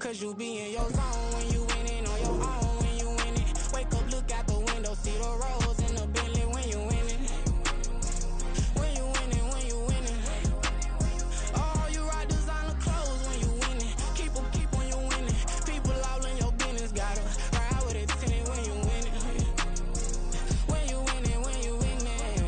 Cause you be in your zone when you winning on your own when you winning. Wake up, look out the window, see the rose in the Bentley when you winning. When you winning, when you winning. Oh, you rock designer clothes when you winning. Keep on you winning. People all in your business, gotta ride with it tinted when you winning. When you winning, when you winning.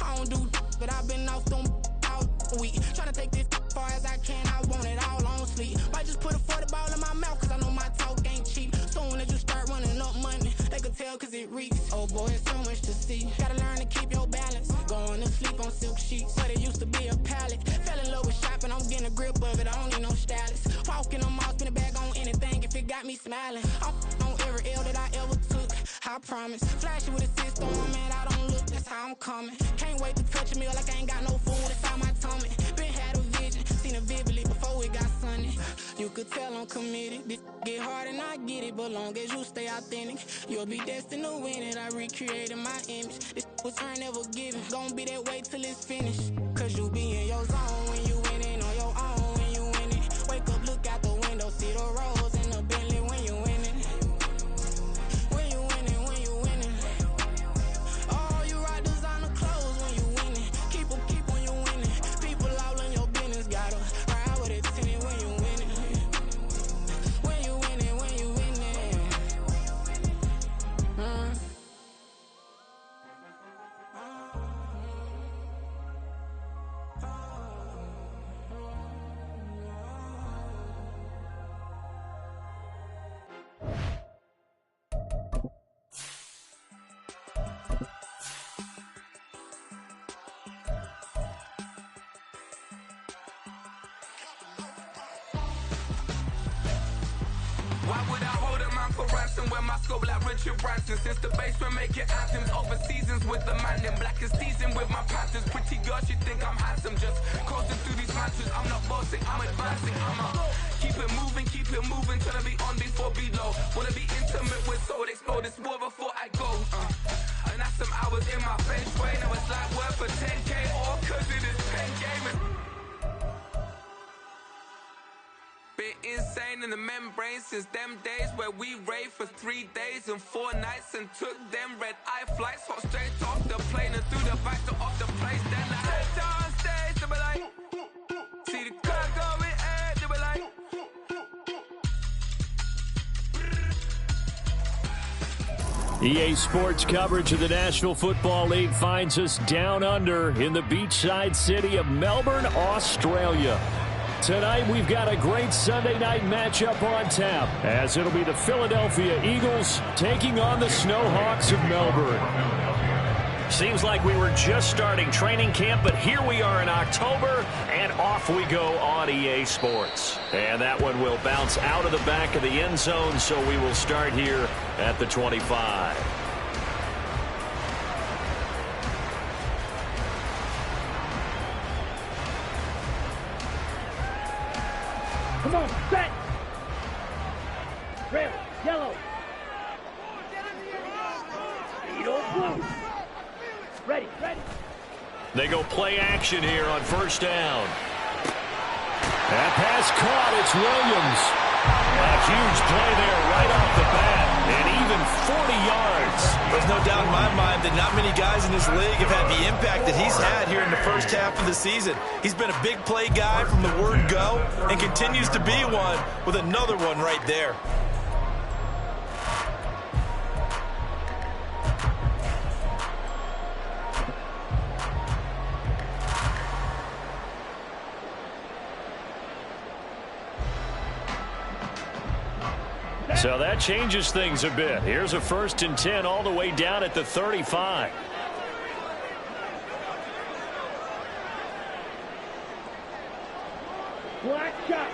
I don't do but I've been off them all week. Tryna take this far as I can, I want it all on sleep. Might just put a 40 ball in my mouth, cause I know my talk ain't cheap. Soon as you start running up money, they can tell cause it reeks. Oh boy, it's so much to see. Gotta learn to keep your balance. Going to sleep on silk sheets, but it used to be a pallet. Fell in love with shopping, I'm getting a grip of it, I don't need no stylist. Walking on mall, spin a bag on anything if it got me smiling. I'm on every L that I ever took, I promise. Flashy with a system, man, I don't look, that's how I'm coming. Can't wait to touch a meal like I ain't got no food inside my tummy. Been had a vision, seen it vividly before it got sunny. You could tell I'm committed, this get hard and I get it, but long as you stay authentic, you'll be destined to win it. I recreated my image, this was earned, never given. Gonna be that way till it's finished, cause you be in your zone when you winning on your own when you winning. Wake up, look out the window, see the rose in the Bentley when you winning. When you winning, when you winning. Oh, you rock designer clothes when you winning. Keep on you winning. People all in your business, gotta ride with it tinted when you winning. When you winning, when you winning. Why would I hold a man for ransom when my scope like Richard Branson? Since the basement making anthems over seasons with the man in black is teasing with my panthers. Pretty girl, she think I'm handsome, just coasting through these mantras. I'm not bossing, I'm advancing. I'ma keep it moving, tryna be on before below. Wanna be intimate with soul, explode this war before I go. And that's some hours in my bench way. Now it's like work for 10K, all cause it is pen gaming. Been insane in the membrane since them days where we raved for 3 days and 4 nights and took them red-eye flights, hot straight off the plane and through the back door of the place. Then I head down stage, they be like, see the crowd going air, they be like. EA Sports coverage of the National Football League finds us down under in the beachside city of Melbourne, Australia. Tonight, we've got a great Sunday night matchup on tap, as it'll be the Philadelphia Eagles taking on the Snowhawks of Melbourne. Seems like we were just starting training camp, but here we are in October, and off we go on EA Sports. And that one will bounce out of the back of the end zone, so we will start here at the 25. Come on, set! Red, yellow. Speedo blue. Ready. They go play action here on first down. That pass caught. It's Williams. A huge play there right off the bat. And even 40 yards. There's no doubt in my mind that not many guys in this league have had the impact that he's had here in the first half of the season. He's been a big play guy from the word go and continues to be one with another one right there. So that changes things a bit. Here's a 1st and 10 all the way down at the 35. Black shot.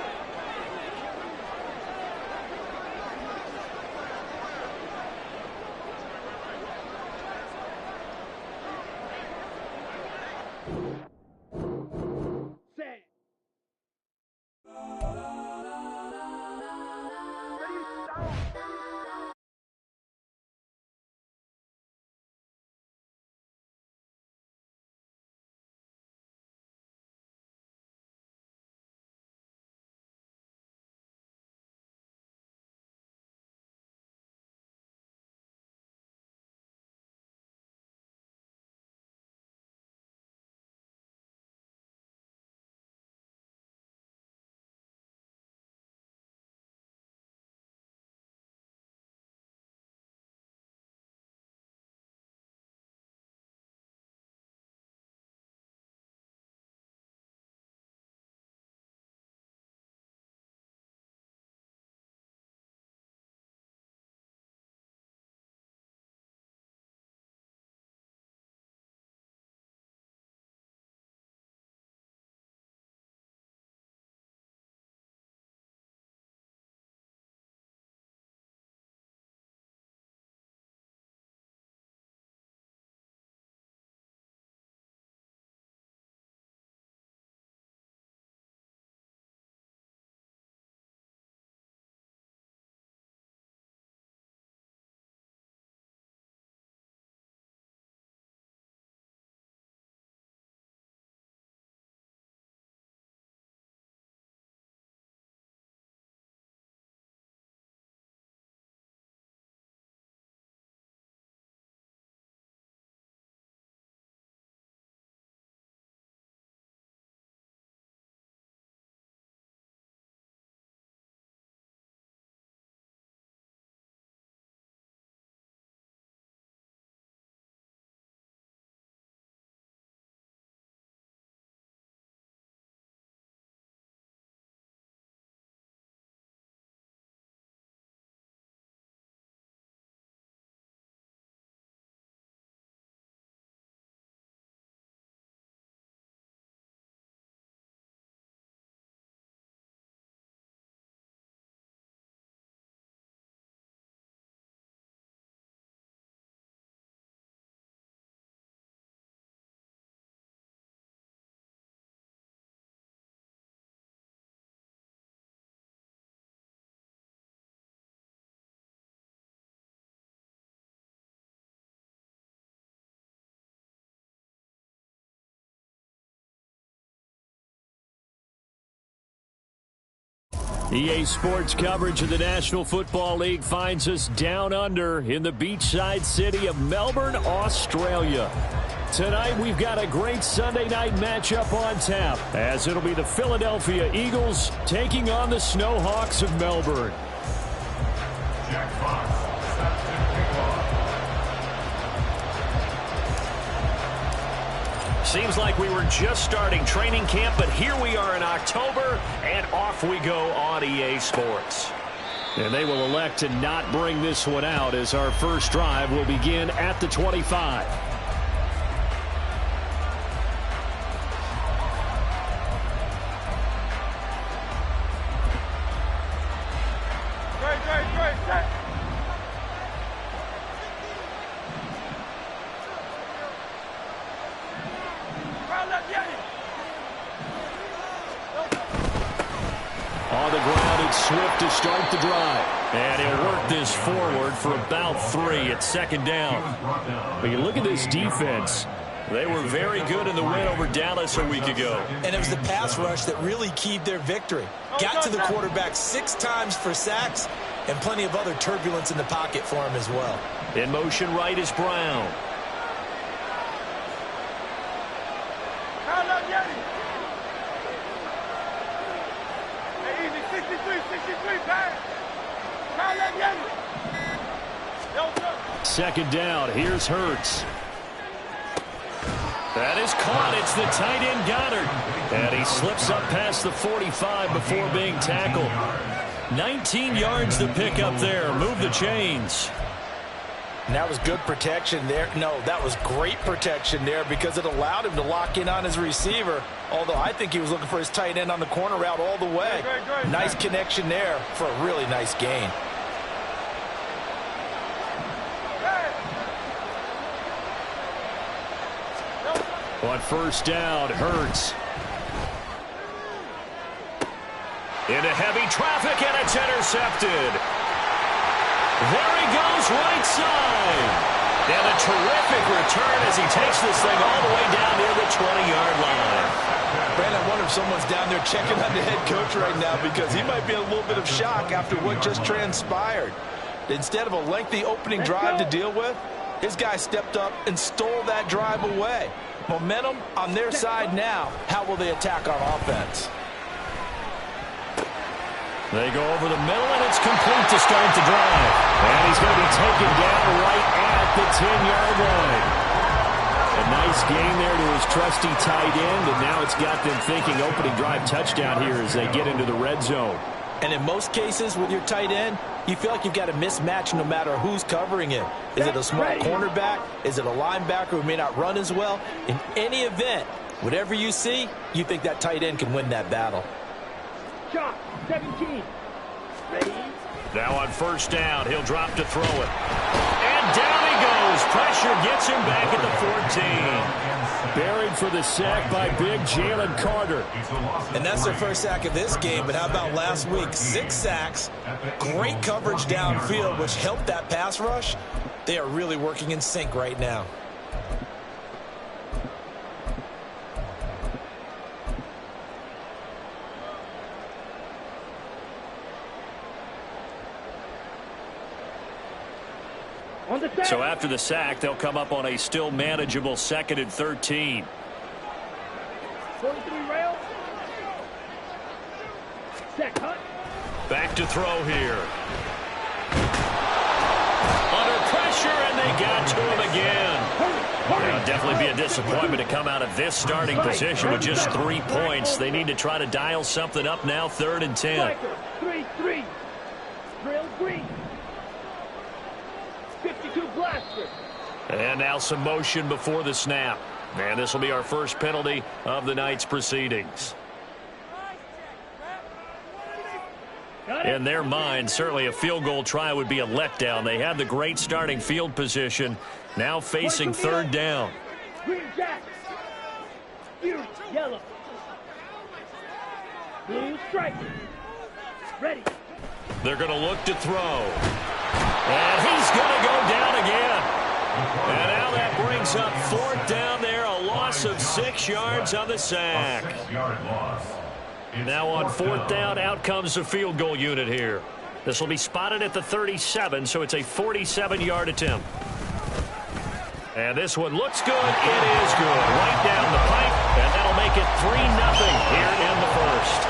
EA Sports coverage of the National Football League finds us down under in the beachside city of Melbourne, Australia. Tonight, we've got a great Sunday night matchup on tap, as it'll be the Philadelphia Eagles taking on the Snowhawks of Melbourne. Jack Fox, Seems like we were just starting training camp, but here we are in October, and off we go on EA Sports. And they will elect to not bring this one out, as our first drive will begin at the 25. On the ground, it's Swift to start the drive. And he'll work this forward for about 3 at second down. But you look at this defense. They were very good in the win over Dallas a week ago. And it was the pass rush that really keyed their victory. Got to the quarterback 6 times for sacks and plenty of other turbulence in the pocket for him as well. In motion right is Brown. Second down, here's Hurts. That is caught. It's the tight end Goddard. And he slips up past the 45 before being tackled. 19 yards to pick up there. Move the chains. And that was good protection there. No, that was great protection there because it allowed him to lock in on his receiver. Although I think he was looking for his tight end on the corner route all the way. Nice connection there for a really nice gain. On first down, Hurts. Into heavy traffic, and it's intercepted. There he goes, right side. And a terrific return as he takes this thing all the way down near the 20-yard line. Brandon, I wonder if someone's down there checking on the head coach right now because he might be in a little bit of shock after what just transpired. Instead of a lengthy opening drive to deal with, his guy stepped up and stole that drive away. Momentum on their side now. How will they attack on offense? They go over the middle, and it's complete to start the drive. And he's going to be taken down right at the 10-yard line. A nice gain there to his trusty tight end, and now it's got them thinking opening drive touchdown here as they get into the red zone. And in most cases with your tight end, you feel like you've got a mismatch no matter who's covering him. Is it a small cornerback? Is it a linebacker who may not run as well? In any event, whatever you see, you think that tight end can win that battle. Shot, 17. Ready? Now on first down, he'll drop to throw it. And down he goes. Pressure gets him back at the 14. Buried for the sack by big Jalen Carter. And that's their first sack of this game, but how about last week? 6 sacks, great coverage downfield, which helped that pass rush. They are really working in sync right now. So after the sack, they'll come up on a still manageable 2nd and 13. 43 rail. Sack cut. Back to throw here. Under pressure, and they got to him again. It'll definitely be a disappointment to come out of this starting position with just 3 points. They need to try to dial something up now, 3rd and 10. 3-3. Drill green. 52 blaster. And now some motion before the snap. And this will be our first penalty of the night's proceedings. In their mind, certainly a field goal try would be a letdown. They had the great starting field position, now facing 3rd down. Green jack. Yellow. Blue stripe. Ready. They're going to look to throw. And he's going to go down again. And now that brings up 4th down there, a loss of 6 yards on the sack. Now on 4th down, out comes the field goal unit here. This will be spotted at the 37, so it's a 47-yard attempt. And this one looks good. It is good. Right down the pipe, and that'll make it 3-0 here in the first.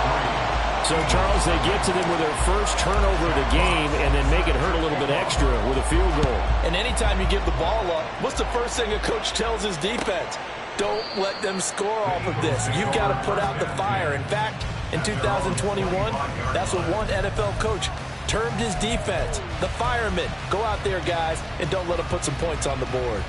So, Charles, they get to them with their first turnover of the game and then make it hurt a little bit extra with a field goal. And anytime you give the ball up, what's the first thing a coach tells his defense? Don't let them score off of this. You've got to put out the fire. In fact, in 2021, that's what one NFL coach termed his defense, the firemen. Go out there, guys, and don't let them put some points on the board.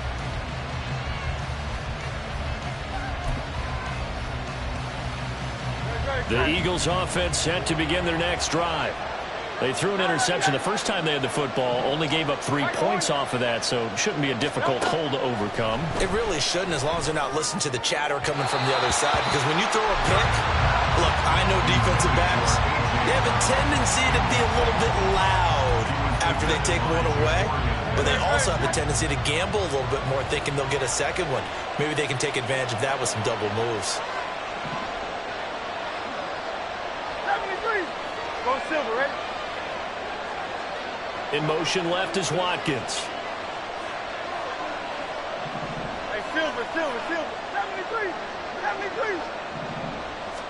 The Eagles offense set to begin their next drive. They threw an interception the first time they had the football, only gave up 3 points off of that, so it shouldn't be a difficult hole to overcome. It really shouldn't, as long as they're not listening to the chatter coming from the other side, because when you throw a pick, look, I know defensive backs, they have a tendency to be a little bit loud after they take one away, but they also have a tendency to gamble a little bit more, thinking they'll get a second one. Maybe they can take advantage of that with some double moves. Go Silver, ready? In motion left is Watkins. Hey, Silver. 73.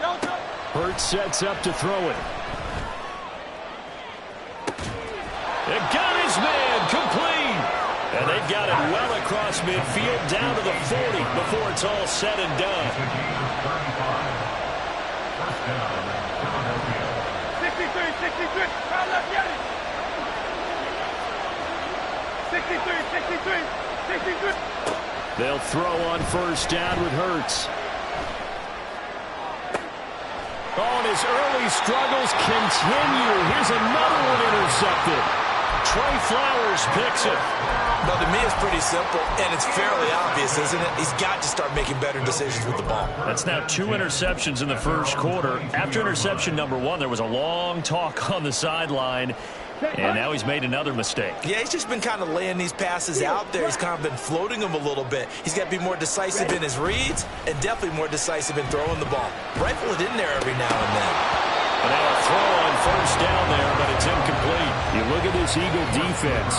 Delta. Hurts sets up to throw it. It got his man complete. And they've got it well across midfield down to the 40 before it's all said and done. 63. Foul left, get it. 63. They'll throw on first down with Hurts. Oh, and his early struggles continue. Here's another one intercepted. Trey Flowers picks it. But to me, it's pretty simple, and it's fairly obvious, isn't it? He's got to start making better decisions with the ball. That's now 2 interceptions in the first quarter. After interception number 1, there was a long talk on the sideline, and now he's made another mistake. Yeah, he's just been kind of laying these passes out there. He's kind of been floating them a little bit. He's got to be more decisive in his reads and definitely more decisive in throwing the ball. Rifle it in there every now and then. And now a throw on first down there, but it's incomplete. You look at this Eagle defense.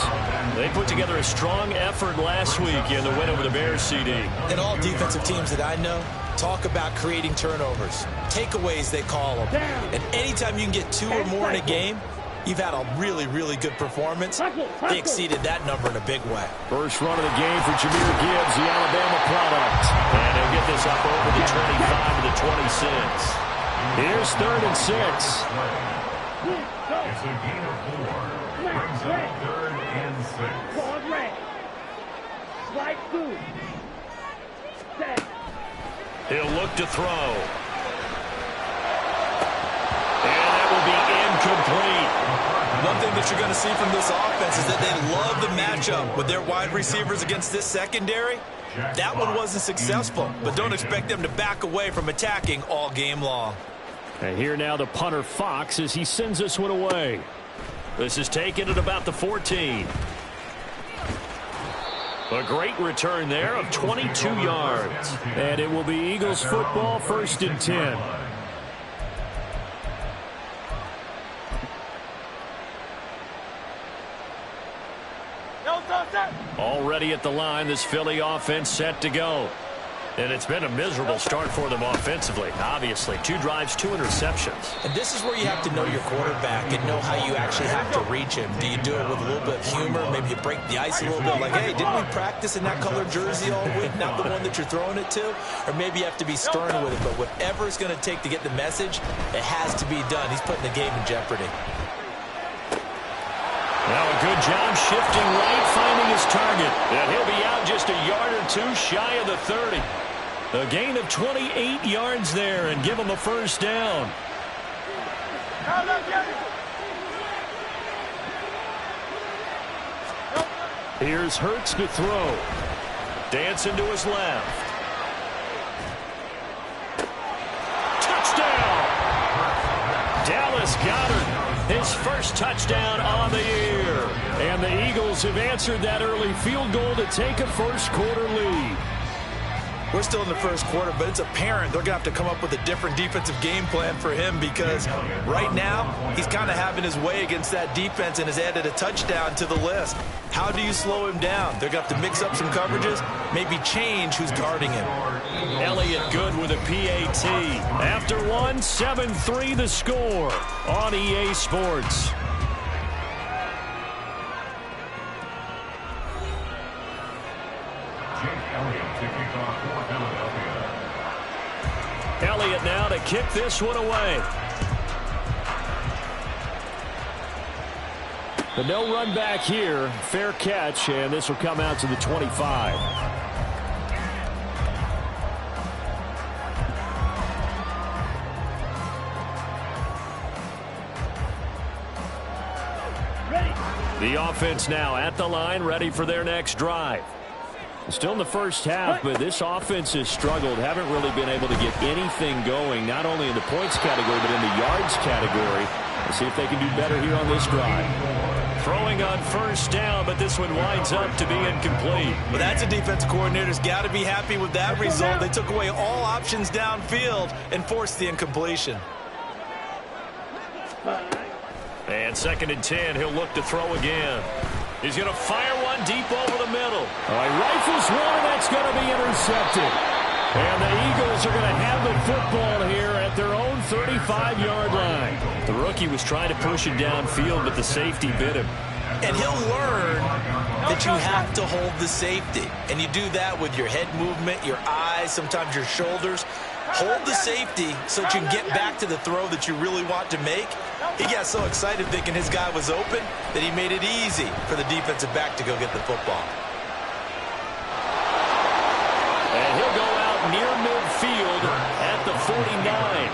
They put together a strong effort last week in the win over the Bears, CD. And all defensive teams that I know talk about creating turnovers. Takeaways, they call them. And anytime you can get 2 or more in a game, you've had a really, really good performance. They exceeded that number in a big way. First run of the game for Jahmyr Gibbs, the Alabama product. And he'll get this up over the 25 to the 26. Here's 3rd and 6. It's a gain of 4. Brings up 3rd and 6. Pause red. Slide through. Set. He'll look to throw. And that will be incomplete. One thing that you're going to see from this offense is that they love the matchup with their wide receivers against this secondary. That one wasn't successful, but don't expect them to back away from attacking all game long. And here now the punter Fox as he sends this one away. This is taken at about the 14. A great return there of 22 yards. And it will be Eagles football, 1st and 10. Already at the line, this Philly offense set to go. And it's been a miserable start for them offensively. Obviously, 2 drives, 2 interceptions. And this is where you have to know your quarterback and know how you actually have to reach him. Do you do it with a little bit of humor? Maybe you break the ice a little bit like, hey, didn't we practice in that colored jersey all week? Not the one that you're throwing it to? Or maybe you have to be stern with it. But whatever it's going to take to get the message, it has to be done. He's putting the game in jeopardy. Now a good job shifting right, finding his target. And he'll be out just a yard or 2 shy of the 30. A gain of 28 yards there and give him a first down. Here's Hurts to throw. Dancing to his left. Touchdown! Dallas Goedert, his first touchdown on the year. And the Eagles have answered that early field goal to take a first quarter lead. We're still in the first quarter, but it's apparent they're going to have to come up with a different defensive game plan for him because right now he's kind of having his way against that defense and has added a touchdown to the list. How do you slow him down? They're going to have to mix up some coverages, maybe change who's guarding him. Elliott good with a PAT. After one, 7-3 the score on EA Sports. Elliott now to kick this one away. But no run back here. Fair catch, and this will come out to the 25. The offense now at the line, ready for their next drive. Still in the first half, but this offense has struggled. Haven't really been able to get anything going, not only in the points category, but in the yards category. Let's see if they can do better here on this drive. Throwing on first down, but this one winds up to be incomplete. Well, that's a defensive coordinator's got to be happy with that result. They took away all options downfield and forced the incompletion. And 2nd and 10, he'll look to throw again. He's going to fire one deep over the middle. All right, rifles one, and that's going to be intercepted. And the Eagles are going to have the football here at their own 35-yard line. The rookie was trying to push it downfield, but the safety bit him. And he'll learn that you have to hold the safety. And you do that with your head movement, your eyes, sometimes your shoulders. Hold the safety so that you can get back to the throw that you really want to make. He got so excited thinking his guy was open that he made it easy for the defensive back to go get the football. And he'll go out near midfield at the 49.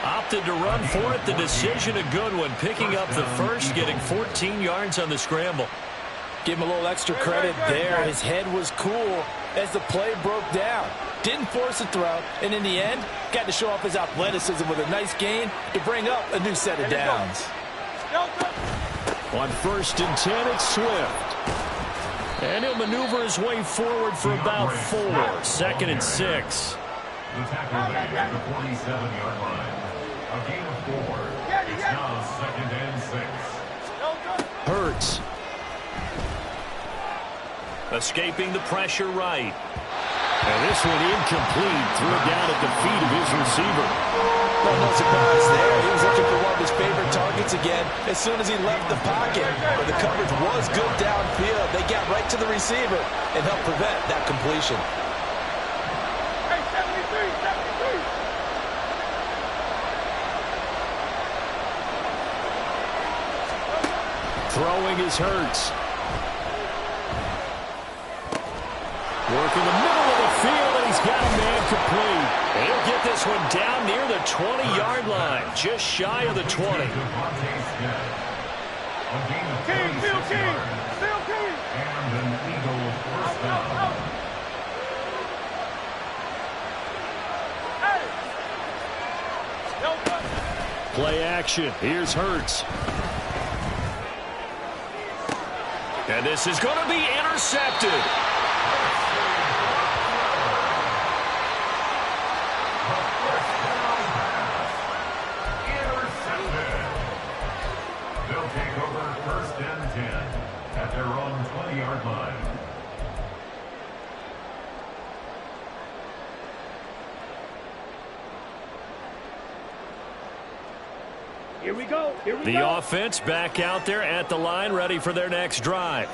Opted to run for it. The decision a good one. Picking up the first, getting 14 yards on the scramble. Give him a little extra credit there. His head was cool as the play broke down. Didn't force a throw, and in the end, got to show off his athleticism with a nice gain to bring up a new set of downs. On 1st and 10, it's Swift. And he'll maneuver his way forward for about 4. 2nd and 6. The tackle made at the 47-yard line. A gain of 4. It's now 2nd and 6. Hurts. Escaping the pressure right. And this one incomplete. Threw it down at the feet of his receiver. Well, no surprise there. He was looking for one of his favorite targets again as soon as he left the pocket. But the coverage was good downfield. They got right to the receiver and helped prevent that completion. Hey, 73. Throwing is Hurts. Working the middle of the field, and he's got a man complete. And he'll get this one down near the 20-yard line, just shy of the 20. King, Phil King, Phil King. And an Eagle first down. Hey. Play action. Here's Hurts. And this is going to be intercepted. They'll take over 1st and 10 at their own 20-yard line. Here we go. Here we go. The offense back out there at the line, ready for their next drive.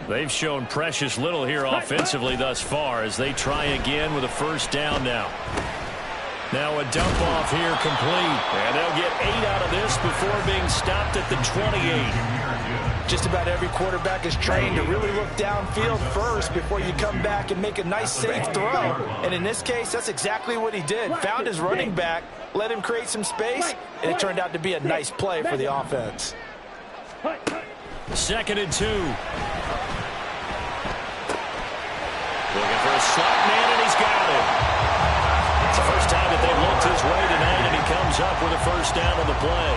They've shown precious little here offensively thus far as they try again with a first down now. Now a dump off here complete. And they'll get 8 out of this before being stopped at the 28. Just about every quarterback is trained to really look downfield first before you come back and make a nice safe throw. And in this case, that's exactly what he did. Found his running back, let him create some space, and it turned out to be a nice play for the offense. 2nd and 2. Looking for a slot man, and he's got it. It's the first time that they've looked his way tonight, and he comes up with a first down on the play.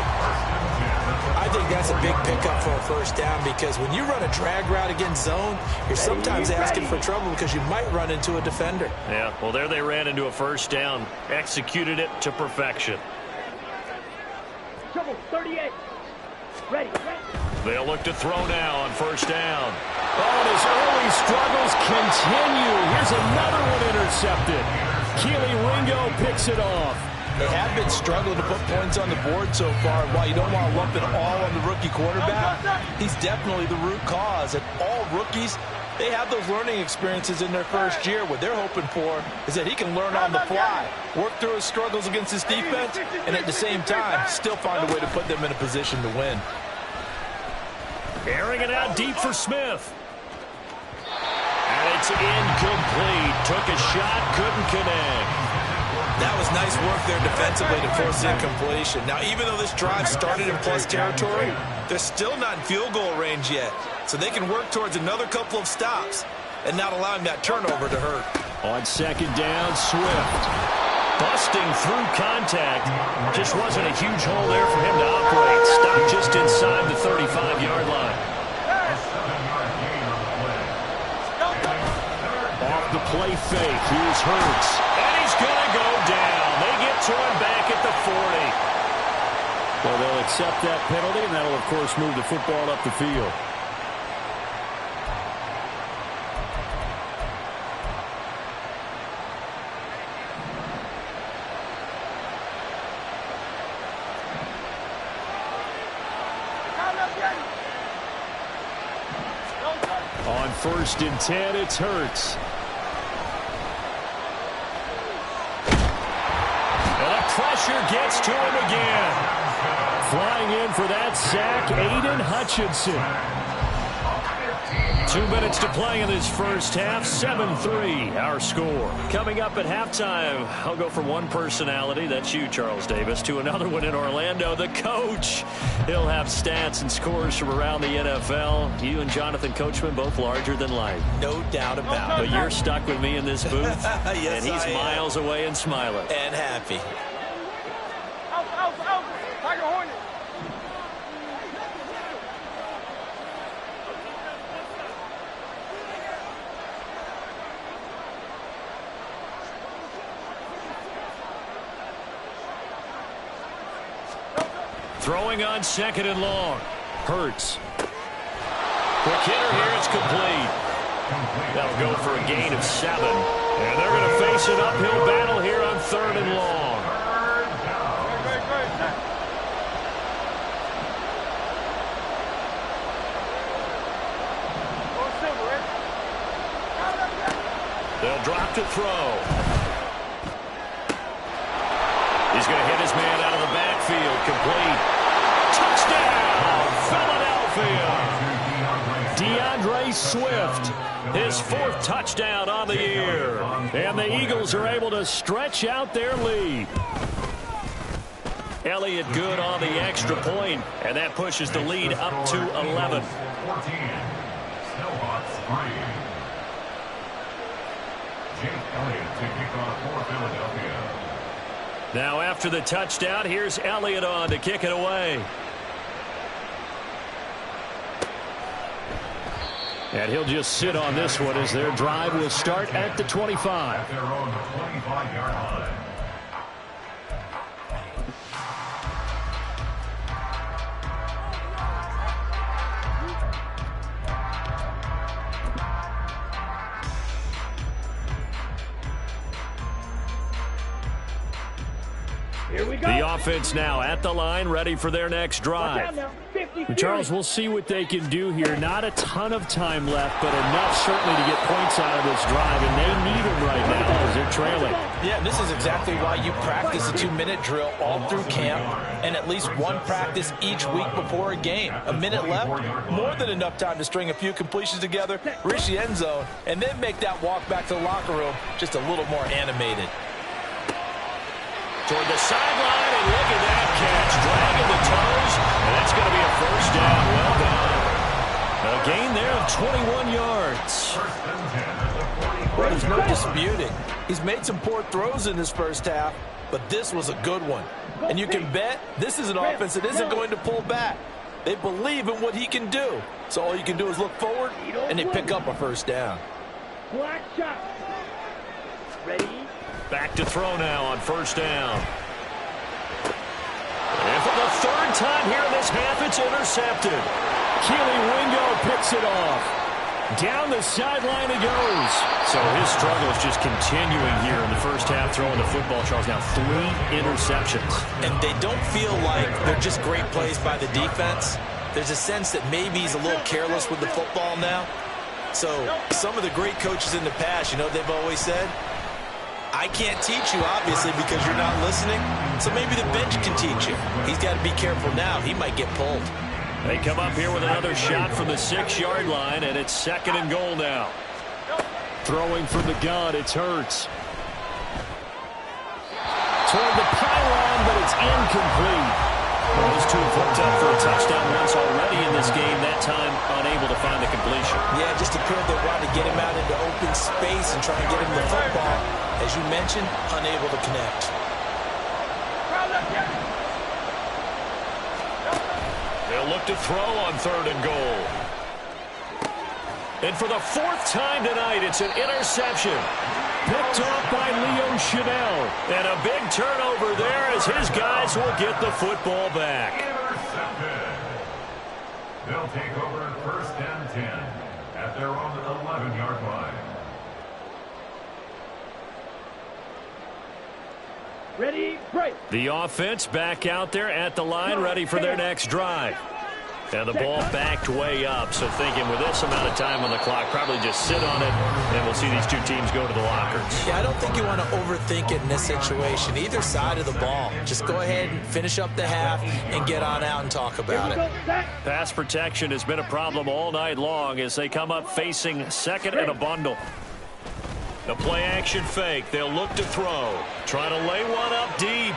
I think that's a big pickup for a first down because when you run a drag route against zone, you're sometimes asking for trouble because you might run into a defender. Yeah, well, there they ran into a first down. Executed it to perfection. Trouble, 38. Ready. They'll look to throw now on first down. Oh, and his early struggles continue. Here's another one intercepted. Keely Ringo picks it off. They have been struggling to put points on the board so far. While you don't want to lump it all on the rookie quarterback, he's definitely the root cause. And all rookies, they have those learning experiences in their first year. What they're hoping for is that he can learn on the fly, work through his struggles against his defense, and at the same time, still find a way to put them in a position to win. Airing it out deep for Smith. And it's incomplete. Took a shot, couldn't connect. That was nice work there defensively to force the incompletion. Now, even though this drive started in plus territory, they're still not in field goal range yet. So they can work towards another couple of stops and not allowing that turnover to hurt. On second down, Swift. Busting through contact. Just wasn't a huge hole there for him to operate. Stopped just inside the 35-yard line. Off the play fake. Here's Hurts. And he's going to go down. They get to him back at the 40. Well, they'll accept that penalty, and that'll, of course, move the football up the field. On 1st and 10, it's Hurts. And the pressure gets to him again. Flying in for that sack, Aiden Hutchinson. 2 minutes to play in this first half, 7-3 our score. Coming up at halftime, I'll go from one personality, that's you, Charles Davis, to another one in Orlando, the coach. He'll have stats and scores from around the NFL. You and Jonathan Coachman both larger than life. No doubt about it. But you're stuck with me in this booth, yes, and he's miles away and smiling. And happy. Out. Tiger Hornet. Throwing on second and long. Hurts. Quick hitter here. It's complete. That'll go for a gain of 7. And they're going to face an uphill battle here on 3rd and long. They'll drop to throw. He's going to hit his man out of the backfield. Complete. Touchdown, Philadelphia. DeAndre Swift, his 4th touchdown on the year. And the Eagles are able to stretch out their lead. Elliott good on the extra point, and that pushes the lead up to 11. 14. Snowhawks 3. Jake Elliott to kick off for Philadelphia. Now after the touchdown, here's Elliott on to kick it away. And he'll just sit on this one as their drive will start at the 25. At their own 25-yard line. Here we go. The offense now at the line, ready for their next drive. Charles, we'll see what they can do here. Not a ton of time left, but enough certainly to get points out of this drive, and they need them right now as they're trailing. Yeah, this is exactly why you practice a 2-minute drill all through camp and at least one practice each week before a game. A minute left, more than enough time to string a few completions together, reach the end zone, and then make that walk back to the locker room just a little more animated. Toward the sideline, and look at that catch. Dragging the toes, and that's going to be a first down. Well done. A gain there of 21 yards. Well, there's no disputing. He's made some poor throws in this first half, but this was a good one. And you can bet this is an offense that isn't going to pull back. They believe in what he can do. So all you can do is look forward, and they pick up a first down. Black shot. Ready? Back to throw now on first down. And for the third time here in this half, it's intercepted. Keely Wingo picks it off. Down the sideline he goes. So his struggle is just continuing here in the first half, throwing the football, Charles. Now 3 interceptions. And they don't feel like they're just great plays by the defense. There's a sense that maybe he's a little careless with the football now. So some of the great coaches in the past, you know, they've always said, I can't teach you, obviously, because you're not listening. So maybe the bench can teach you. He's got to be careful now. He might get pulled. They come up here with another shot from the 6-yard line, and it's 2nd and goal now. Throwing from the gun, it's Hurts. Toward the pylon, but it's incomplete. Those two have hooked up for a touchdown once already in this game, that time unable to find the completion. Yeah, just appeared they wanted to get him out into open space and try and get him the football. As you mentioned, unable to connect. They'll look to throw on 3rd and goal. And for the 4th time tonight, it's an interception. Picked off by Leo Chanel. And a big turnover there as his guys will get the football back. Intercepted. They'll take over 1st and 10 at their own 11-yard line. Ready, break. The offense back out there at the line, ready for their next drive. And the ball backed way up, so thinking with this amount of time on the clock, probably just sit on it, and we'll see these two teams go to the lockers. Yeah, I don't think you want to overthink it in this situation. Either side of the ball. Just go ahead and finish up the half and get on out and talk about it. Pass protection has been a problem all night long as they come up facing 2nd and a bundle. The play action fake. They'll look to throw. Try to lay one up deep.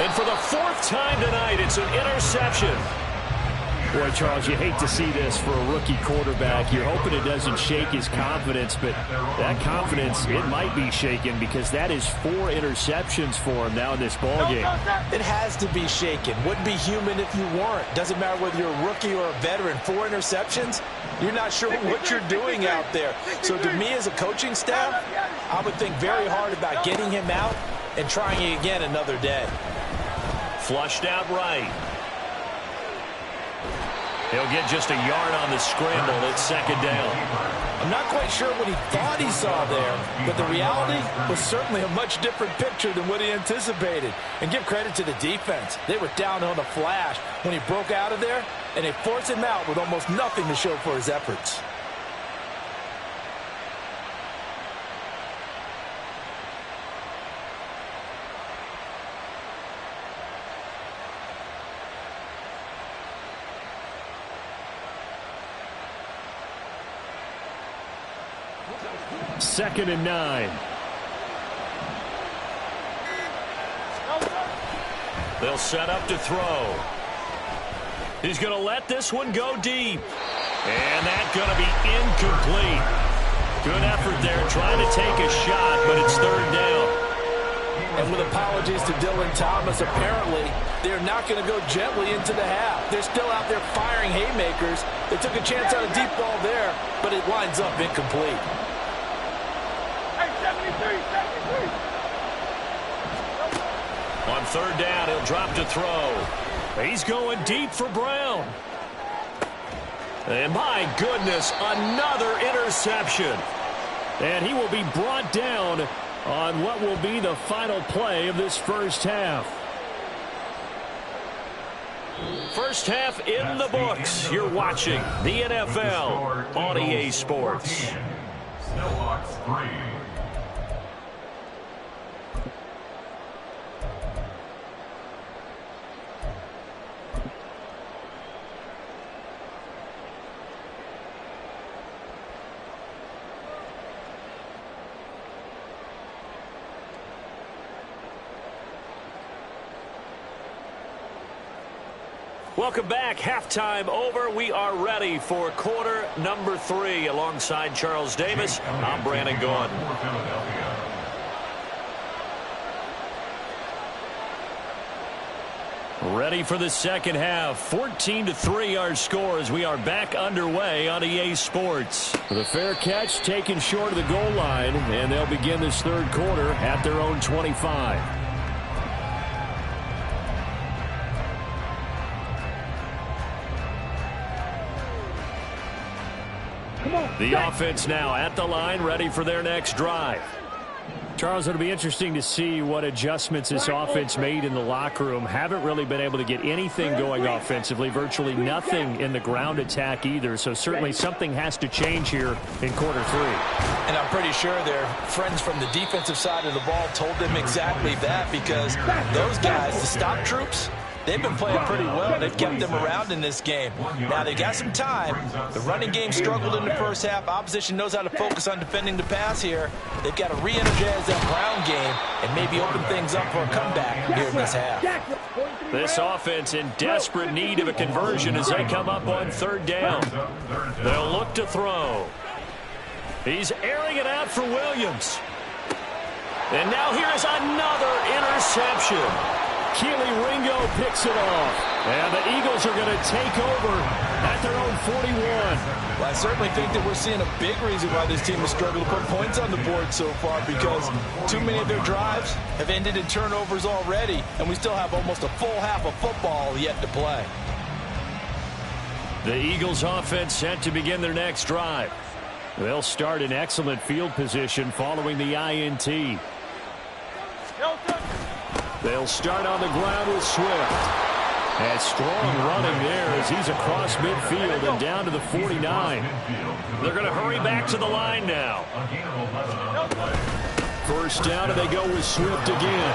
And for the 4th time tonight, it's an interception. Boy, Charles, you hate to see this for a rookie quarterback. You're hoping it doesn't shake his confidence, but that confidence, it might be shaken because that is 4 interceptions for him now in this ballgame. It has to be shaken. Wouldn't be human if you weren't. Doesn't matter whether you're a rookie or a veteran. 4 interceptions, you're not sure what you're doing out there. So to me as a coaching staff, I would think very hard about getting him out and trying it again another day. Flushed out right. He'll get just a yard on the scramble. It's 2nd down. I'm not quite sure what he thought he saw there, but the reality was certainly a much different picture than what he anticipated. And give credit to the defense. They were down on a flash when he broke out of there, and they forced him out with almost nothing to show for his efforts. Second and 9. They'll set up to throw. He's going to let this one go deep. And that's going to be incomplete. Good effort there trying to take a shot, but it's 3rd down. And with apologies to Dylan Thomas, apparently they're not going to go gently into the half. They're still out there firing haymakers. They took a chance on a deep ball there, but it winds up incomplete. On 3rd down, he'll drop to throw. He's going deep for Brown. And my goodness, another interception. And he will be brought down on what will be the final play of this first half. First half in the books. You're watching the NFL on EA Sports. Snowhawks 3. Welcome back. Halftime over. We are ready for quarter number 3. Alongside Charles Davis, I'm Brandon Gaudin. Ready for the second half. 14-3 our score as we are back underway on EA Sports. The fair catch taken short of the goal line, and they'll begin this third quarter at their own 25. The offense now at the line, ready for their next drive. Charles, it'll be interesting to see what adjustments this offense made in the locker room. Haven't really been able to get anything going offensively, virtually nothing in the ground attack either. So certainly something has to change here in quarter three. And I'm pretty sure their friends from the defensive side of the ball told them exactly that, because those guys, the stop troops, they've been playing pretty well. They've kept them around in this game. Now, they got some time. The running game struggled in the first half. Opposition knows how to focus on defending the pass here. They've got to re-energize that ground game and maybe open things up for a comeback here in this half. This offense in desperate need of a conversion as they come up on third down. They'll look to throw. He's airing it out for Williams. And now here is another interception. Keely Ringo picks it off. And the Eagles are going to take over at their own 41. Well, I certainly think that we're seeing a big reason why this team has struggled to put points on the board so far, because too many of their drives have ended in turnovers already, and we still have almost a full half of football yet to play. The Eagles offense set to begin their next drive. They'll start in excellent field position following the INT. They'll start on the ground with Swift. And strong running there as he's across midfield and down to the 49. They're going to hurry back to the line now. First down, and they go with Swift again.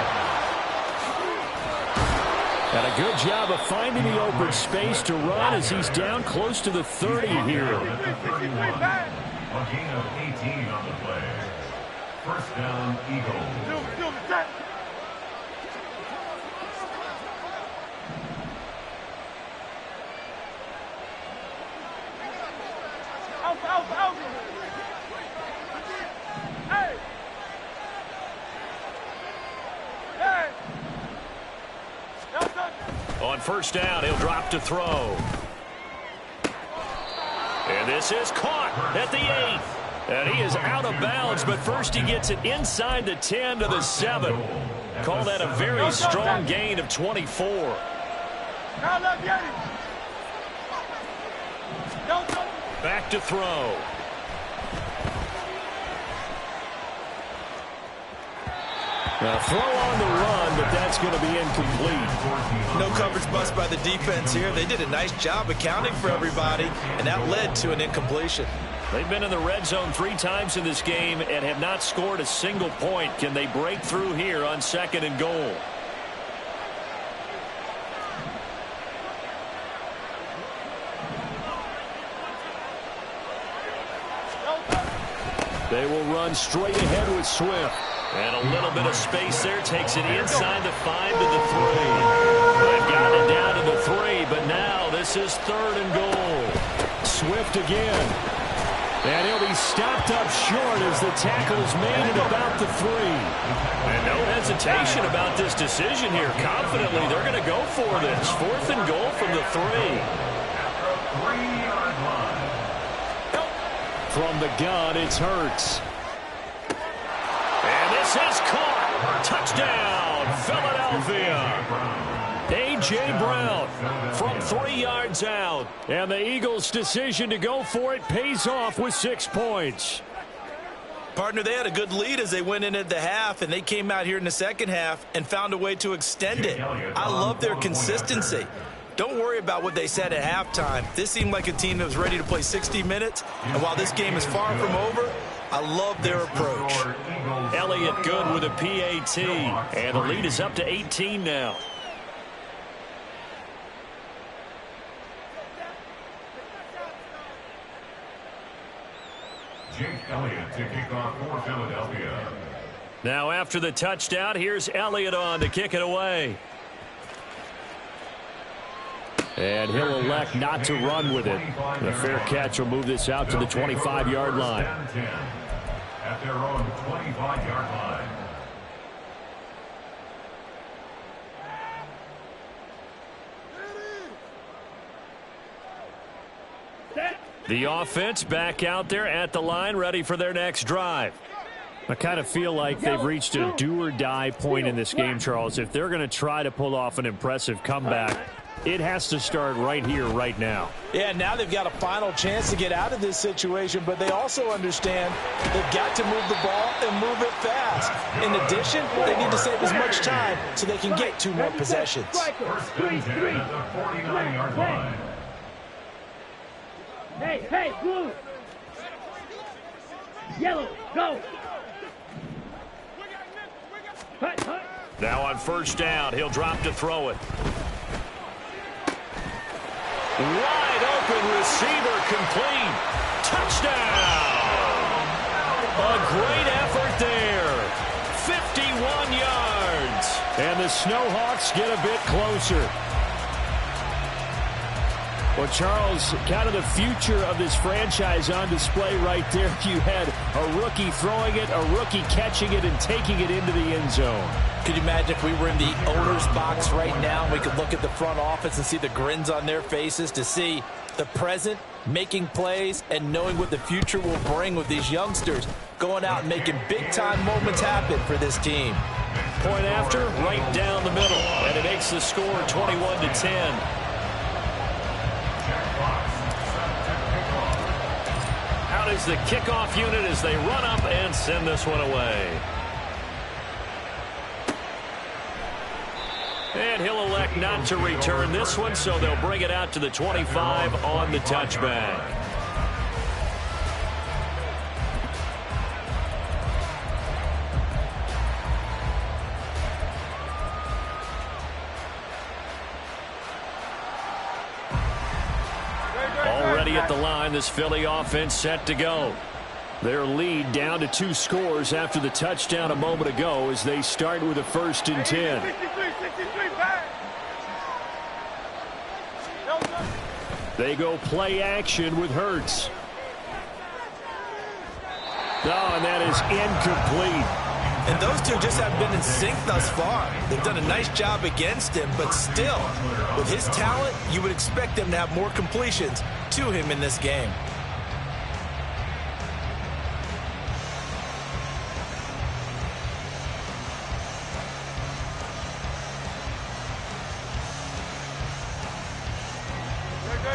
And a good job of finding the open space to run as he's down close to the 30 here. A gain of 18 on the play. First down, Eagles. On first down, he'll drop to throw. And this is caught at the 8. And he is out of bounds, but first he gets it inside the 10 to the 7. Call that a very strong gain of 24. Back to throw. Now throw on the run, but that's going to be incomplete. No coverage bust by the defense here. They did a nice job accounting for everybody, and that led to an incompletion. They've been in the red zone 3 times in this game and have not scored a single point. Can they break through here on second and goal? They will run straight ahead with Swift. And a little bit of space there takes it inside the 5 to the 3. They've got it down to the 3, but now this is third and goal. Swift again. And he'll be stopped up short as the tackle is made at about the 3. And no hesitation about this decision here. Confidently, they're going to go for this. Fourth and goal from the 3. From the gun, it's Hurts. And this is caught. Touchdown, Philadelphia. A.J. Brown from 3 yards out. And the Eagles' decision to go for it pays off with 6 points. Partner, they had a good lead as they went into the half, and they came out here in the second half and found a way to extend it. I love their consistency. Don't worry about what they said at halftime. This seemed like a team that was ready to play 60 minutes, and while this game is far from over, I love their approach. Elliott good with a PAT, and the lead is up to 18 now. Jake Elliott to kick off for Philadelphia. Now after the touchdown, here's Elliott on to kick it away. And he'll elect not to run with it. The fair catch will move this out to the 25-yard line. At their own 25-yard line. The offense back out there at the line, ready for their next drive. I kind of feel like they've reached a do-or-die point in this game, Charles. If they're going to try to pull off an impressive comeback, it has to start right here, right now. Yeah, now they've got a final chance to get out of this situation, but they also understand they've got to move the ball and move it fast. In addition, they need to save as much time so they can get 2 more possessions. First and 10 at the 49-yard line. Hey, blue. Yellow, go. Hut. Now on first down, he'll drop to throw it. Wide open receiver, complete. Touchdown! A great effort there. 51 yards. And the Snowhawks get a bit closer. Well, Charles, kind of the future of this franchise on display right there. You had a rookie throwing it, a rookie catching it, and taking it into the end zone. Could you imagine if we were in the owner's box right now and we could look at the front office and see the grins on their faces, to see the present making plays and knowing what the future will bring with these youngsters going out and making big-time moments happen for this team. Point after, right down the middle, and it makes the score 21-10. Out is the kickoff unit as they run up and send this one away. And he'll elect not to return this one, so they'll bring it out to the 25 on the touchback. Already at the line, this Philly offense set to go. Their lead down to 2 scores after the touchdown a moment ago as they start with a 1st and 10. They go play action with Hurts. Oh, and that is incomplete. And those two just haven't been in sync thus far. They've done a nice job against him, but still, with his talent, you would expect them to have more completions to him in this game.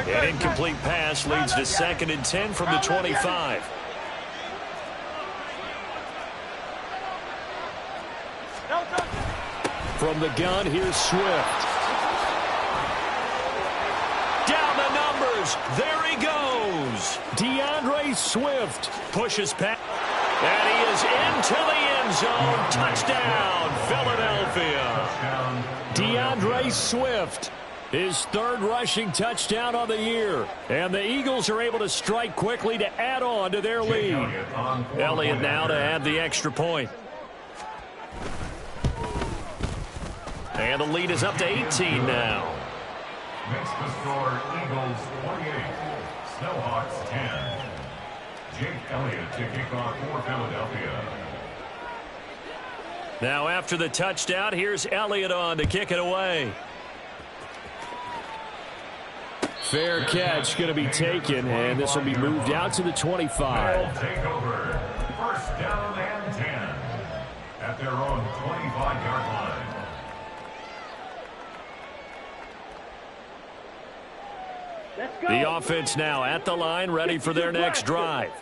An incomplete pass leads to 2nd and 10 from the 25. From the gun, here's Swift. Down the numbers. There he goes. DeAndre Swift pushes past. And he is into the end zone. Touchdown, Philadelphia. DeAndre Swift. His 3rd rushing touchdown on the year. And the Eagles are able to strike quickly to add on to their lead. Elliott now to add the extra point. And the lead is up to 18 now. Makes the score Eagles 28, Snowhawks 10. Jake Elliott to kick off for Philadelphia. Now after the touchdown, here's Elliott on to kick it away. Fair catch going to be taken, and this will be moved out to the 25. Take over. 1st down and 10 at their own 25-yard line. The offense now at the line, ready for their next drive.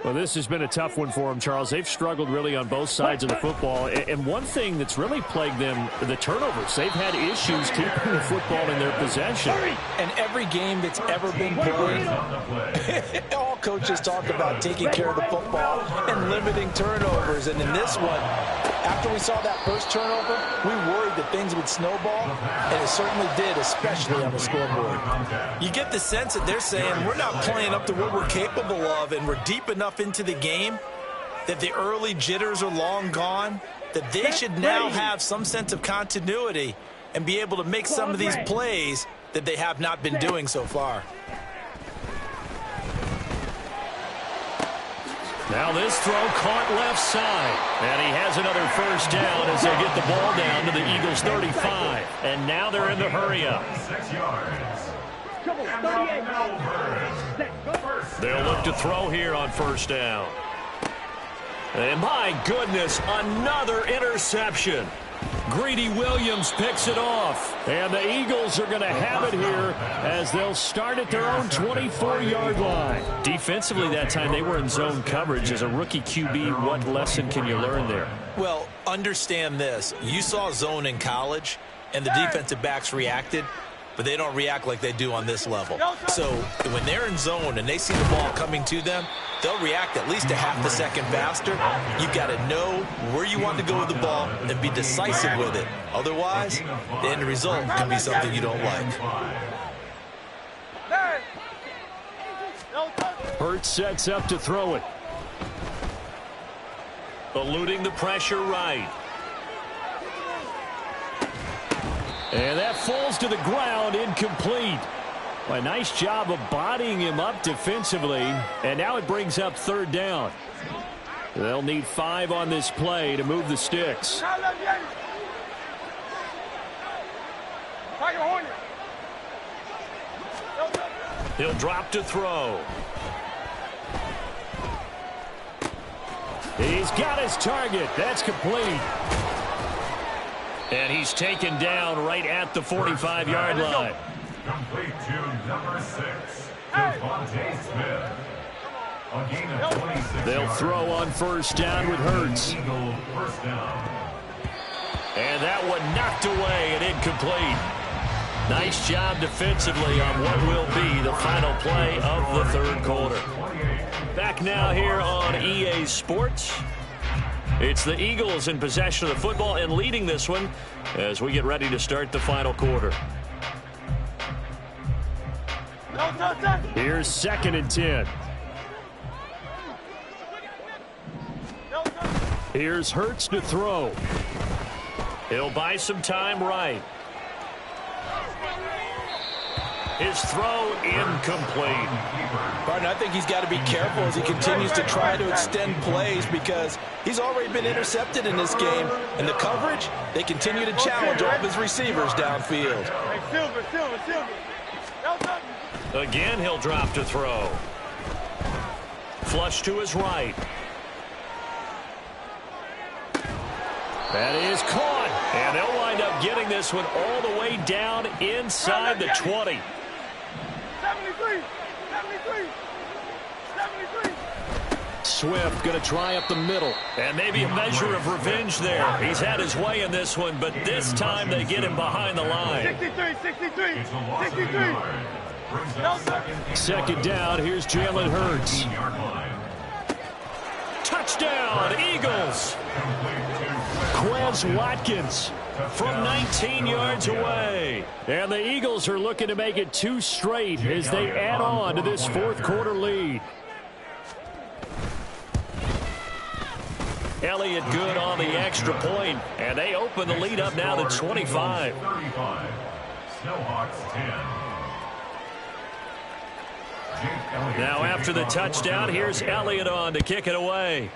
Well, this has been a tough one for them, Charles. They've struggled really on both sides of the football. And one thing that's really plagued them, the turnovers. They've had issues keeping the football in their possession. And every game that's ever been played, all coaches talk about taking care of the football and limiting turnovers. And in this one, after we saw that first turnover, we worried that things would snowball, and it certainly did, especially on the scoreboard. You get the sense that they're saying we're not playing up to what we're capable of, and we're deep enough into the game that the early jitters are long gone, that they should now have some sense of continuity and be able to make some of these plays that they have not been doing so far. Now this throw caught left side. And he has another 1st down as they get the ball down to the Eagles' 35. And now they're in the hurry up. 6 yards. Trouble, 38. They'll look to throw here on first down. And my goodness, another interception. Greedy Williams picks it off. And the Eagles are going to have it here as they'll start at their own 24-yard line. Defensively that time, they were in zone coverage. As a rookie QB, what lesson can you learn there? Well, understand this. You saw zone in college, and the defensive backs reacted, but they don't react like they do on this level. So when they're in zone and they see the ball coming to them, they'll react at least a half a second faster. You've got to know where you want to go with the ball and be decisive with it. Otherwise, the end result can be something you don't like. Hurts sets up to throw it. Eluding the pressure right. And that falls to the ground, incomplete. A nice job of bodying him up defensively. And now it brings up third down. They'll need 5 on this play to move the sticks. He'll drop to throw. He's got his target. That's complete. And he's taken down right at the 45-yard line. Complete to number 6, Devontae Smith. A gain of 26 They'll yards. throw on first down with Hurts. Eagle first down. And that one knocked away and incomplete. Nice job defensively on what will be the final play of the third quarter. Back now here on EA Sports. It's the Eagles in possession of the football and leading this one as we get ready to start the final quarter. Here's 2nd and 10. Here's Hurts to throw. He'll buy some time right. His throw incomplete. Pardon, I think he's got to be careful as he continues to try to extend plays because he's already been intercepted in this game. And the coverage, they continue to challenge all of his receivers downfield. Again, he'll drop to throw. Flush to his right. That is caught. And they'll wind up getting this one all the way down inside the 20. 73. Swift going to try up the middle. And maybe a measure of revenge there. He's had his way in this one, but this time they get him behind the line. 63. Second down, here's Jalen Hurts. Touchdown, Eagles. Quez Watkins From 19 yards away. And the Eagles are looking to make it 2 straight as they add on to this fourth quarter lead. Elliott good on the extra point, and they open the lead up now to 25. 35. Snowhawks 10. Now after the touchdown, here's Elliott on to kick it away.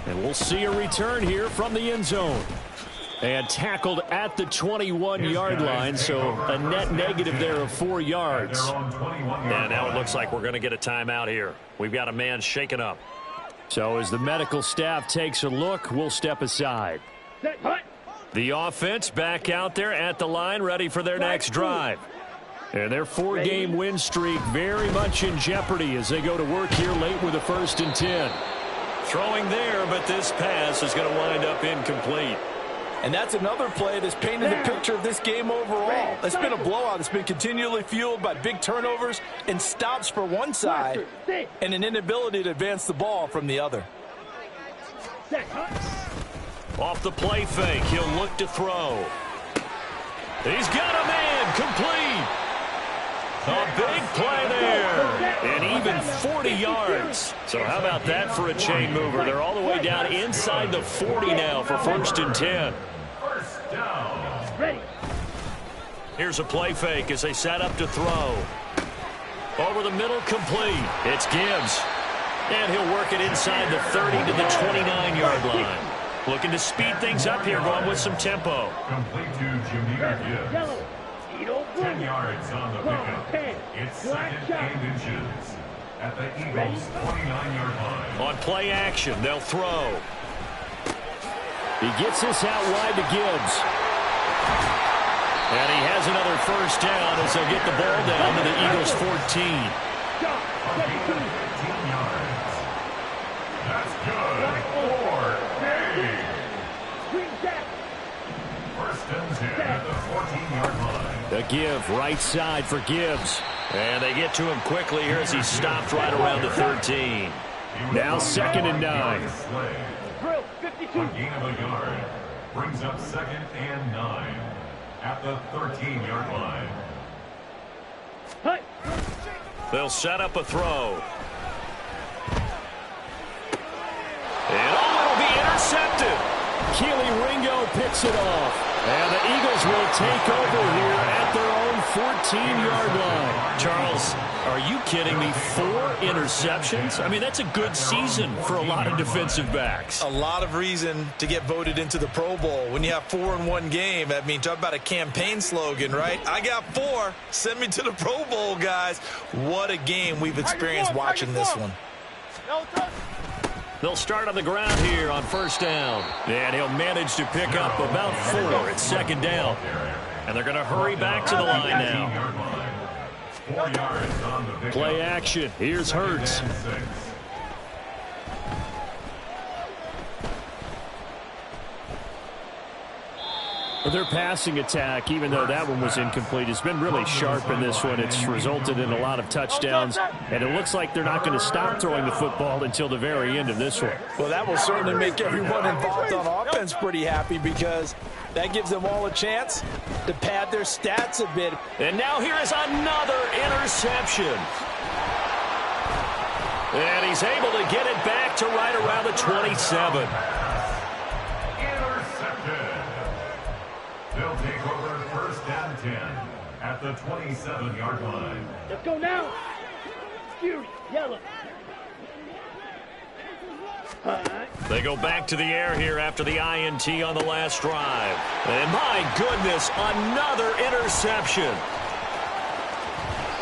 And we'll see a return here from the end zone. And tackled at the 21-yard line, so a net negative there of 4 yards. And now it looks like we're going to get a timeout here. We've got a man shaken up. So as the medical staff takes a look, we'll step aside. The offense back out there at the line, ready for their next drive. And their 4-game win streak very much in jeopardy as they go to work here late with a 1st and 10. Throwing there, but this pass is going to wind up incomplete. And that's another play that's painted the picture of this game overall. It's been a blowout. It's been continually fueled by big turnovers and stops for one side and an inability to advance the ball from the other. Off the play fake, he'll look to throw. He's got a man, complete. A big play there, and even 40 yards. So how about that for a chain mover? They're all the way down inside the 40 now for 1st and 10. First down. Here's a play fake as they set up to throw. Over the middle, complete. It's Gibbs. And he'll work it inside the 30 to the 29-yard line. Looking to speed things up here, going with some tempo. Complete to Jameer Gibbs. 10 yards on the pickup. It's 2nd and inches at the Eagles' 29-yard line. On play action, they'll throw. He gets this out wide to Gibbs. And he has another first down as they'll get the ball down to the Eagles' 14. 15 yards. That's good for Dave. First and 10 at the 14-yard line. The give right side for Gibbs. And they get to him quickly here as he's stopped right around the 13. Now 2nd and 9. A gain of a yard brings up 2nd and 9 at the 13-yard line. They'll set up a throw. And it'll be intercepted. Keely Ringo picks it off. And the Eagles will take over here at their own 14-yard line. Charles, are you kidding me? 4 interceptions? I mean, that's a good season for a lot of defensive backs. A lot of reason to get voted into the Pro Bowl. When you have 4 in one game, I mean, talk about a campaign slogan, right? I got 4. Send me to the Pro Bowl, guys. What a game we've experienced watching this one. They'll start on the ground here on first down. And he'll manage to pick up about 4 at 2nd down. And they're going to hurry back to the line now. 4 yards on the pickup. Play action. Here's Hurts. Their passing attack, even though that one was incomplete, has been really sharp in this one. It's resulted in a lot of touchdowns, and it looks like they're not going to stop throwing the football until the very end of this one. Well, that will certainly make everyone involved on offense pretty happy because that gives them all a chance to pad their stats a bit. And now here is another interception. And he's able to get it back to right around the 27. They'll take over 1st and 10 at the 27-yard line. Let's go now. Fury, yellow. They go back to the air here after the INT on the last drive. And my goodness, another interception.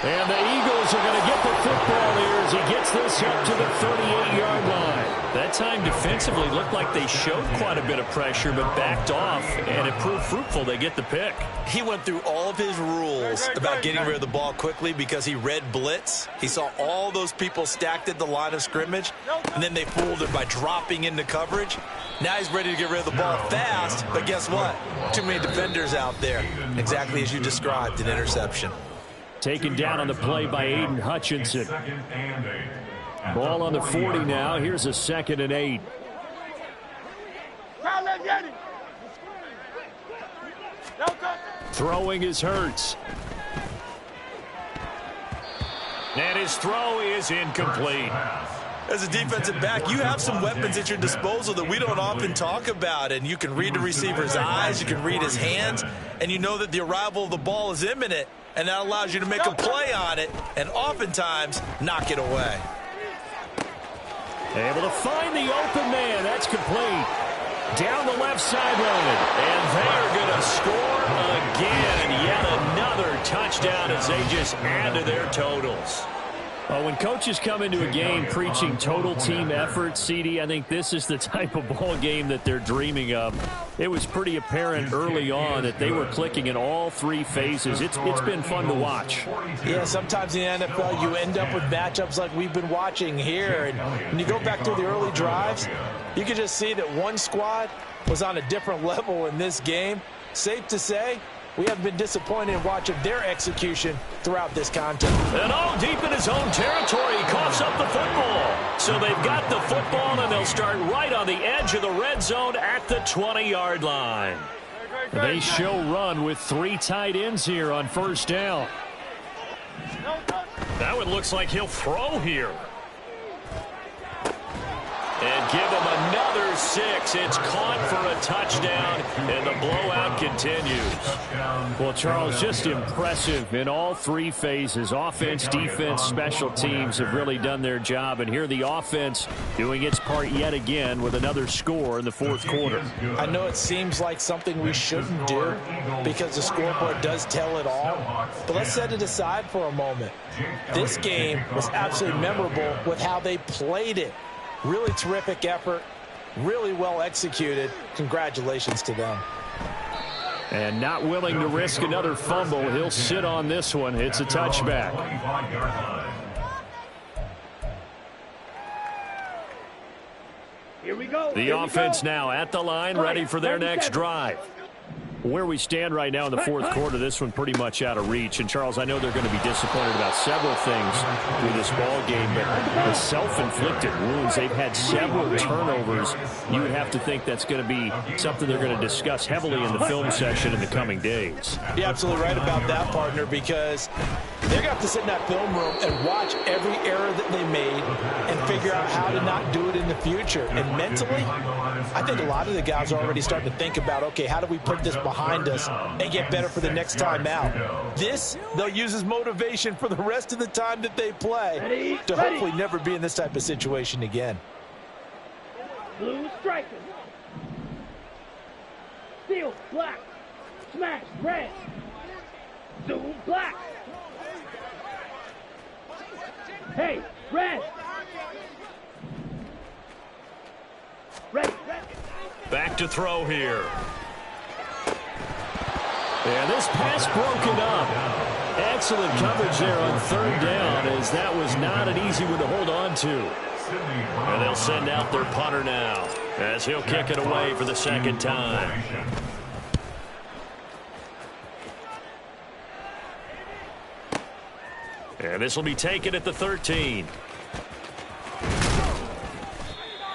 And the Eagles are going to get the football here as he gets this up to the 38-yard line. That time defensively looked like they showed quite a bit of pressure but backed off, and it proved fruitful. They get the pick. He went through all of his rules about getting rid of the ball quickly because he read blitz. He saw all those people stacked at the line of scrimmage, and then they fooled him by dropping into coverage. Now he's ready to get rid of the ball fast, but guess what? Too many defenders out there. Exactly as you described, an interception. Taken down on the play by Aiden Hutchinson. Ball on the 40 now. Here's a 2nd and 8. Throwing is Hurts. And his throw is incomplete. As a defensive back, you have some weapons at your disposal that we don't often talk about, and you can read the receiver's eyes, you can read his hands, and you know that the arrival of the ball is imminent, and that allows you to make a play on it and oftentimes knock it away. Able to find the open man. That's complete. Down the left sideline. And they're going to score again. Yet another touchdown as they just add to their totals. Well, when coaches come into a game preaching total team effort, CD, I think this is the type of ball game that they're dreaming of. It was pretty apparent early on that they were clicking in all 3 phases. It's been fun to watch. Yeah, sometimes in the NFL you end up with matchups like we've been watching here. And when you go back through the early drives, you can just see that one squad was on a different level in this game. Safe to say, we haven't been disappointed in watching their execution throughout this contest. And all deep in his own territory, he coughs up the football. So they've got the football, and they'll start right on the edge of the red zone at the 20-yard line. They show run with 3 tight ends here on first down. That one looks like he'll throw here. And give him another 6. It's caught for a touchdown, and the blowout continues. Well, Charles, just impressive in all three phases. Offense, defense, special teams have really done their job. And here the offense doing its part yet again with another score in the fourth quarter. I know it seems like something we shouldn't do because the scoreboard does tell it all. But let's set it aside for a moment. This game was absolutely memorable with how they played it. Really terrific effort. Really well executed. Congratulations to them. And not willing to risk another fumble. He'll sit on this one. It's a touchback. Here we go. The offense now at the line, ready for their next drive. Where we stand right now in the fourth quarter, this one pretty much out of reach. And, Charles, I know they're going to be disappointed about several things through this ball game, but the self-inflicted wounds, they've had several turnovers. You would have to think that's going to be something they're going to discuss heavily in the film session in the coming days. You're absolutely right about that, partner, because they're going to have to sit in that film room and watch every error that they made and figure out how to not do it in the future. And mentally, I think a lot of the guys are already starting to think about, okay, how do we put this behind us and get better for the next time out? This, they'll use as motivation for the rest of the time that they play to hopefully never be in this type of situation again. Blue striker. Steel, black. Smash, red. Zoom, black. Hey, red. Red. Back to throw here. And this pass broken up. Excellent coverage there on third down, as that was not an easy one to hold on to. And they'll send out their punter now, as he'll kick it away for the second time. And this will be taken at the 13.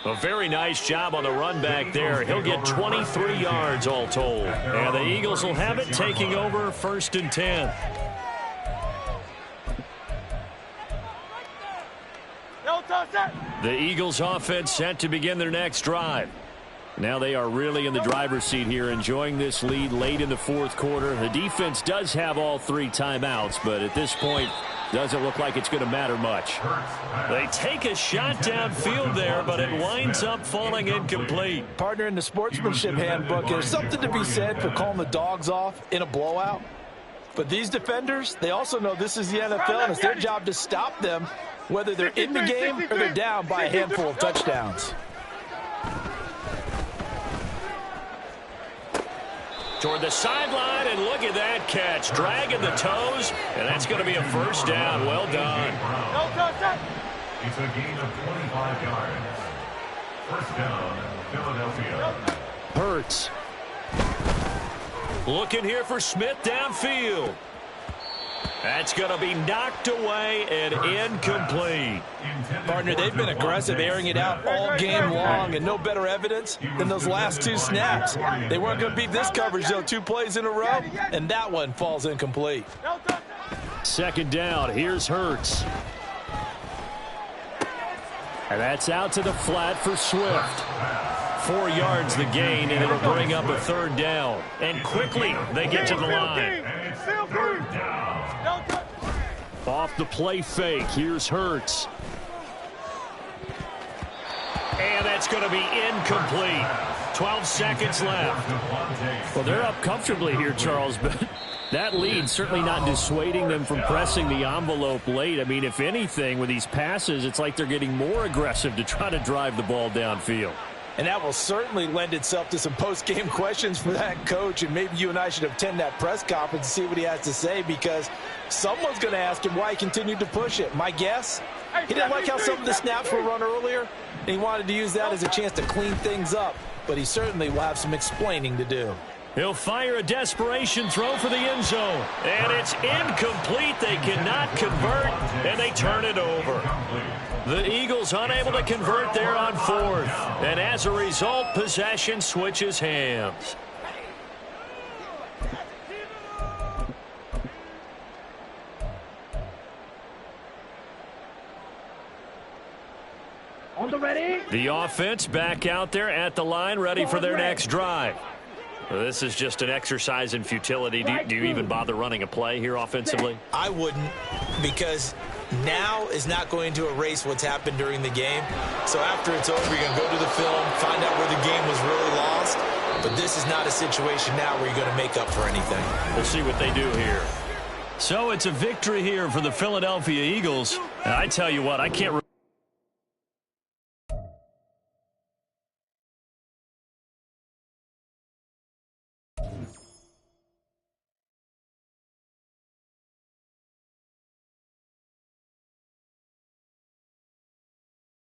A very nice job on the run back there. He'll get 23 yards all told. And the Eagles will have it, taking over 1st and 10. The Eagles offense set to begin their next drive. Now they are really in the driver's seat here, enjoying this lead late in the fourth quarter. The defense does have all 3 timeouts, but at this point, doesn't look like it's going to matter much. They take a shot downfield there, but it winds up falling incomplete. Partner, in the sportsmanship handbook, there's something to be said for calling the dogs off in a blowout. But these defenders, they also know this is the NFL, and it's their job to stop them, whether they're in the game or they're down by a handful of touchdowns. Toward the sideline, and look at that catch. Dragging the toes, and that's going to be a first down. Well done. It's a gain of 25 yards. First down, Philadelphia. Hurts. Looking here for Smith downfield. That's going to be knocked away and incomplete. Partner, they've been aggressive, airing it out all game long, and no better evidence than those last 2 snaps. They weren't going to beat this coverage, though, 2 plays in a row, and that one falls incomplete. Second down. Here's Hurts. And that's out to the flat for Swift. 4 yards the gain, and it'll bring up a 3rd down. And quickly, they get to the line. Off the play fake, here's Hurts. And that's going to be incomplete. 12 seconds left. Well, they're up comfortably here, Charles, but that lead certainly not dissuading them from pressing the envelope late. I mean, if anything, with these passes, it's like they're getting more aggressive to try to drive the ball downfield. And that will certainly lend itself to some post-game questions for that coach, and maybe you and I should attend that press conference and see what he has to say, because someone's going to ask him why he continued to push it. My guess, he didn't like how some of the snaps were run earlier, and he wanted to use that as a chance to clean things up, but he certainly will have some explaining to do. He'll fire a desperation throw for the end zone, and it's incomplete. They cannot convert, and they turn it over. The Eagles unable to convert there on 4th, and as a result, possession switches hands. On Delta ready. The offense back out there at the line, ready for their next drive. This is just an exercise in futility. Do you even bother running a play here offensively? I wouldn't, because now is not going to erase what's happened during the game. So after it's over, you're going to go to the film, find out where the game was really lost. But this is not a situation now where you're going to make up for anything. We'll see what they do here. So it's a victory here for the Philadelphia Eagles. And I tell you what, I can't